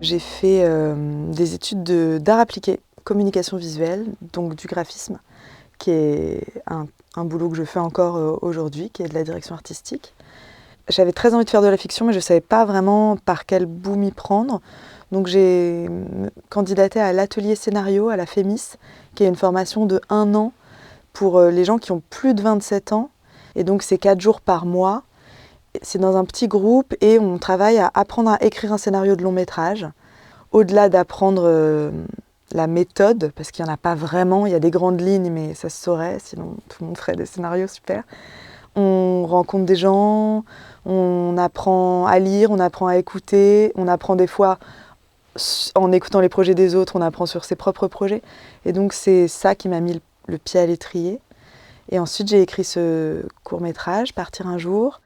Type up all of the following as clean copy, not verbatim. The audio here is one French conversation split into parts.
J'ai fait des études d'art appliqué, communication visuelle, donc du graphisme, qui est un boulot que je fais encore aujourd'hui, qui est de la direction artistique. J'avais très envie de faire de la fiction, mais je ne savais pas vraiment par quel bout m'y prendre. Donc j'ai candidaté à l'atelier scénario à la FEMIS, qui est une formation de 1 an pour les gens qui ont plus de 27 ans. Et donc c'est 4 jours par mois. C'est dans un petit groupe et on travaille à apprendre à écrire un scénario de long métrage. Au-delà d'apprendre la méthode, parce qu'il n'y en a pas vraiment, il y a des grandes lignes, mais ça se saurait, sinon tout le monde ferait des scénarios super. On rencontre des gens, on apprend à lire, on apprend à écouter, on apprend des fois, en écoutant les projets des autres, on apprend sur ses propres projets. Et donc c'est ça qui m'a mis le pied à l'étrier. Et ensuite j'ai écrit ce court-métrage, Partir un jour.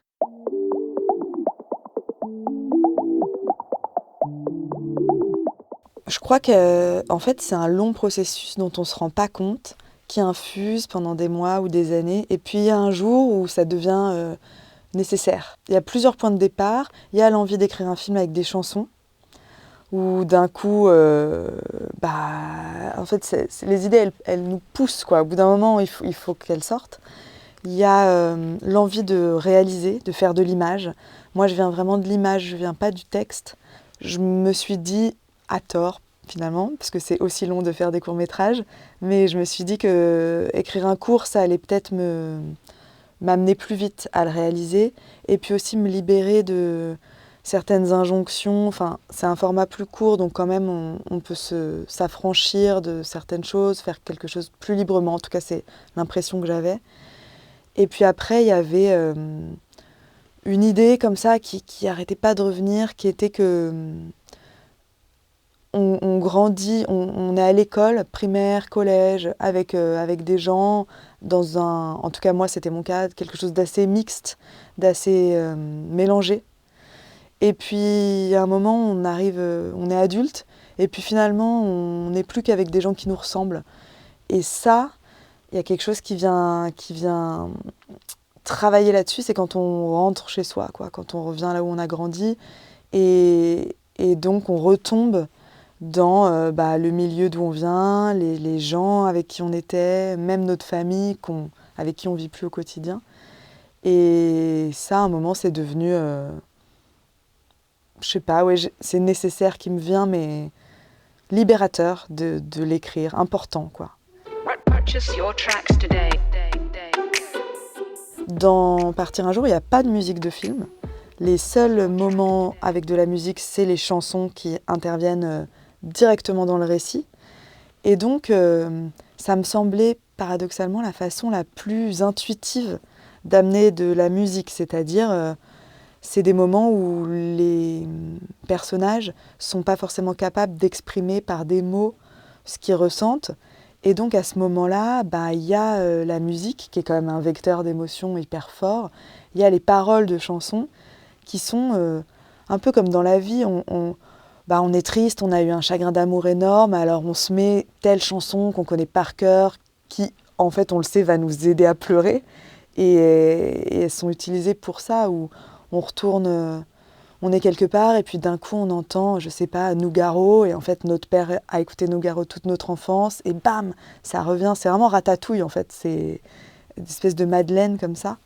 Je crois que en fait, c'est un long processus dont on ne se rend pas compte, qui infuse pendant des mois ou des années. Et puis il y a un jour où ça devient nécessaire. Il y a plusieurs points de départ. Il y a l'envie d'écrire un film avec des chansons, où d'un coup, en fait, les idées, elles nous poussent, quoi. Au bout d'un moment, il faut qu'elles sortent. Il y a l'envie de réaliser, de faire de l'image. Moi, je viens vraiment de l'image, je ne viens pas du texte. Je me suis dit, à tort finalement, parce que c'est aussi long de faire des courts-métrages, mais je me suis dit que écrire un court, ça allait peut-être m'amener plus vite à le réaliser, et puis aussi me libérer de certaines injonctions. Enfin, c'est un format plus court, donc quand même on peut s'affranchir de certaines choses, faire quelque chose plus librement, en tout cas c'est l'impression que j'avais. Et puis après, il y avait une idée comme ça qui arrêtait pas de revenir, qui était que on grandit, on est à l'école, primaire, collège, avec des gens, en tout cas moi c'était mon cas, quelque chose d'assez mixte, d'assez mélangé. Et puis à un moment on est adulte, et puis finalement on n'est plus qu'avec des gens qui nous ressemblent. Et ça, il y a quelque chose qui vient travailler là-dessus, c'est quand on rentre chez soi, quoi, quand on revient là où on a grandi, et donc on retombe dans le milieu d'où on vient, les gens avec qui on était, même notre famille avec qui on vit plus au quotidien. Et ça, à un moment, c'est devenu, je sais pas, ouais, c'est nécessaire qui me vient, mais libérateur de l'écrire, important, quoi. Dans Partir un jour, il n'y a pas de musique de film. Les seuls moments avec de la musique, c'est les chansons qui interviennent directement dans le récit. Et donc, ça me semblait paradoxalement la façon la plus intuitive d'amener de la musique. C'est-à-dire, c'est des moments où les personnages ne sont pas forcément capables d'exprimer par des mots ce qu'ils ressentent. Et donc, à ce moment-là, il y a la musique, qui est quand même un vecteur d'émotion hyper fort. Il y a les paroles de chansons qui sont un peu comme dans la vie. On est triste, on a eu un chagrin d'amour énorme, alors on se met telle chanson qu'on connaît par cœur, qui, en fait, on le sait, va nous aider à pleurer. Et elles sont utilisées pour ça, où on retourne, on est quelque part, et puis d'un coup, on entend, je sais pas, Nougaro, et en fait, notre père a écouté Nougaro toute notre enfance, et bam, ça revient. C'est vraiment Ratatouille, en fait. C'est une espèce de Madeleine comme ça.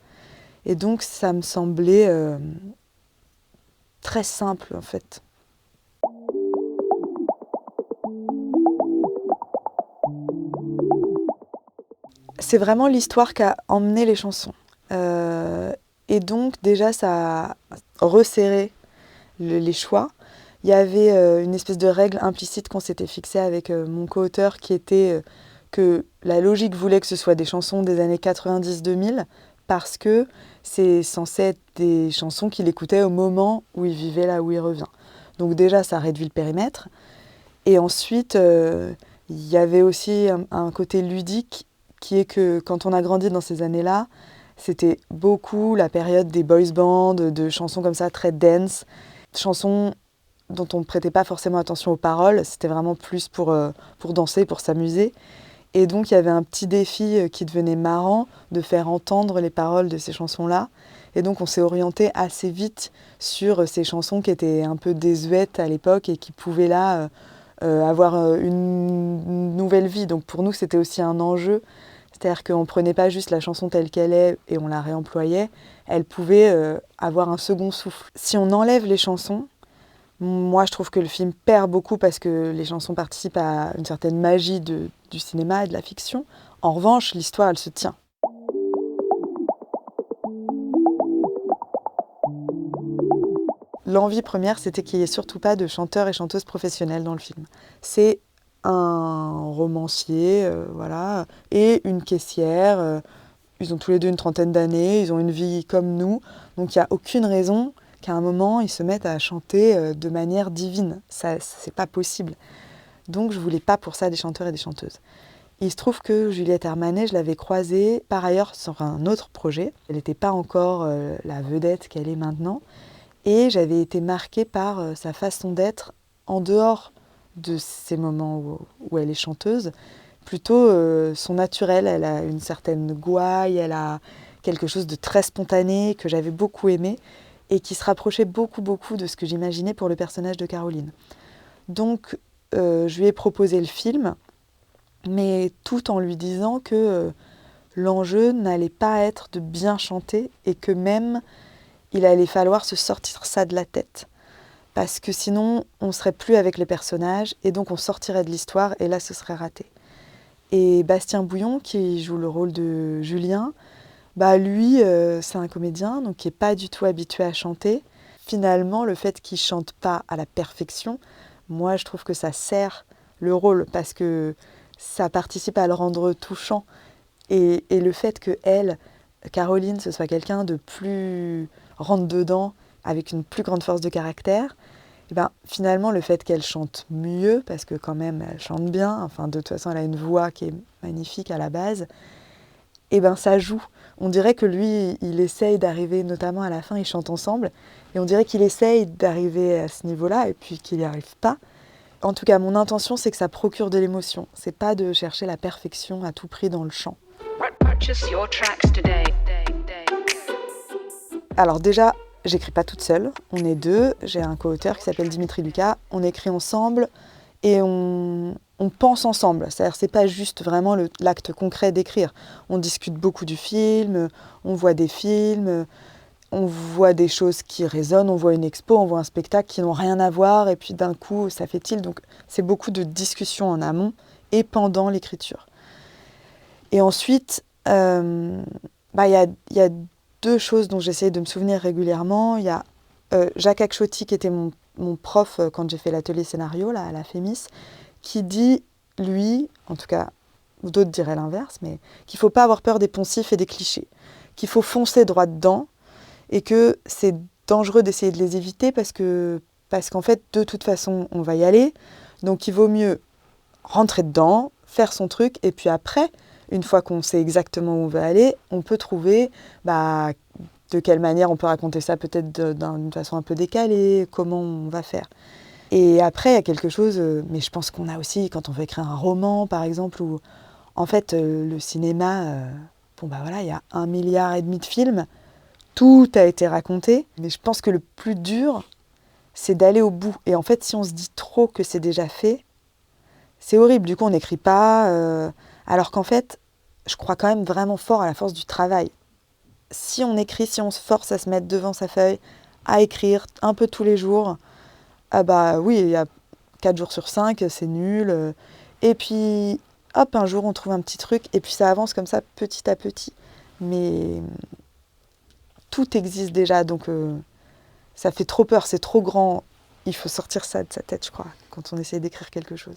Et donc, ça me semblait très simple, en fait. C'est vraiment l'histoire qui a emmené les chansons. Et donc, déjà, ça a resserré les choix. Il y avait une espèce de règle implicite qu'on s'était fixée avec mon co-auteur, qui était que la logique voulait que ce soit des chansons des années 90-2000, parce que c'est censé être des chansons qu'il écoutait au moment où il vivait là où il revient. Donc déjà, ça réduit le périmètre. Et ensuite, il y avait aussi un côté ludique, qui est que quand on a grandi dans ces années-là, c'était beaucoup la période des boys bands, de chansons comme ça très dance, chansons dont on ne prêtait pas forcément attention aux paroles, c'était vraiment plus pour danser, pour s'amuser. Et donc il y avait un petit défi qui devenait marrant de faire entendre les paroles de ces chansons-là. Et donc on s'est orienté assez vite sur ces chansons qui étaient un peu désuètes à l'époque et qui pouvaient là avoir une nouvelle vie. Donc pour nous, c'était aussi un enjeu. C'est-à-dire qu'on ne prenait pas juste la chanson telle qu'elle est et on la réemployait. Elle pouvait avoir un second souffle. Si on enlève les chansons, moi je trouve que le film perd beaucoup parce que les chansons participent à une certaine magie du cinéma et de la fiction. En revanche, l'histoire, elle se tient. L'envie première, c'était qu'il n'y ait surtout pas de chanteurs et chanteuses professionnels dans le film. C'est un romancier, voilà, et une caissière. Ils ont tous les deux une trentaine d'années, ils ont une vie comme nous. Donc il n'y a aucune raison qu'à un moment, ils se mettent à chanter de manière divine. Ça, c'est pas possible. Donc je voulais pas pour ça des chanteurs et des chanteuses. Il se trouve que Juliette Armanet, je l'avais croisée par ailleurs sur un autre projet. Elle n'était pas encore la vedette qu'elle est maintenant. Et j'avais été marquée par sa façon d'être en dehors de ces moments où elle est chanteuse. Plutôt son naturel, elle a une certaine gouaille, elle a quelque chose de très spontané que j'avais beaucoup aimé et qui se rapprochait beaucoup de ce que j'imaginais pour le personnage de Caroline. Donc je lui ai proposé le film, mais tout en lui disant que l'enjeu n'allait pas être de bien chanter et que même il allait falloir se sortir ça de la tête. Parce que sinon, on ne serait plus avec les personnages et donc on sortirait de l'histoire et là, ce serait raté. Et Bastien Bouillon, qui joue le rôle de Julien, lui, c'est un comédien donc qui n'est pas du tout habitué à chanter. Finalement, le fait qu'il ne chante pas à la perfection, moi, je trouve que ça sert le rôle parce que ça participe à le rendre touchant. Et le fait que elle, Caroline, ce soit quelqu'un de plus rentre-dedans, avec une plus grande force de caractère, et finalement, le fait qu'elle chante mieux, parce que quand même, elle chante bien, enfin, de toute façon, elle a une voix qui est magnifique à la base, ça joue. On dirait que lui, il essaye d'arriver, notamment à la fin, ils chantent ensemble, et on dirait qu'il essaye d'arriver à ce niveau-là, et puis qu'il n'y arrive pas. En tout cas, mon intention, c'est que ça procure de l'émotion. C'est pas de chercher la perfection à tout prix dans le chant. Alors déjà, j'écris pas toute seule, on est deux, j'ai un co-auteur qui s'appelle Dimitri Lucas, on écrit ensemble et on pense ensemble, c'est-à-dire c'est pas juste vraiment l'acte concret d'écrire, on discute beaucoup du film, on voit des films, on voit des choses qui résonnent, on voit une expo, on voit un spectacle qui n'ont rien à voir et puis d'un coup ça fait tilt, donc c'est beaucoup de discussions en amont et pendant l'écriture. Et ensuite, y a deux choses dont j'essaie de me souvenir régulièrement. Il y a Jacques Akchoti, qui était mon prof quand j'ai fait l'atelier scénario là, à la FEMIS, qui dit, lui, en tout cas, d'autres diraient l'inverse, mais qu'il ne faut pas avoir peur des poncifs et des clichés, qu'il faut foncer droit dedans et que c'est dangereux d'essayer de les éviter parce qu'en fait, de toute façon, on va y aller. Donc, il vaut mieux rentrer dedans, faire son truc et puis après, une fois qu'on sait exactement où on veut aller, on peut trouver de quelle manière on peut raconter ça, peut-être d'une façon un peu décalée, comment on va faire. Et après, il y a quelque chose, mais je pense qu'on a aussi, quand on veut écrire un roman, par exemple, où en fait, le cinéma, il y a 1,5 milliard de films, tout a été raconté, mais je pense que le plus dur, c'est d'aller au bout. Et en fait, si on se dit trop que c'est déjà fait, c'est horrible. Du coup, on n'écrit pas... Alors qu'en fait, je crois quand même vraiment fort à la force du travail. Si on écrit, si on se force à se mettre devant sa feuille, à écrire un peu tous les jours, oui, il y a 4 jours sur 5, c'est nul. Et puis, hop, un jour, on trouve un petit truc, et puis ça avance comme ça, petit à petit. Mais tout existe déjà, donc ça fait trop peur, c'est trop grand. Il faut sortir ça de sa tête, je crois, quand on essaie d'écrire quelque chose.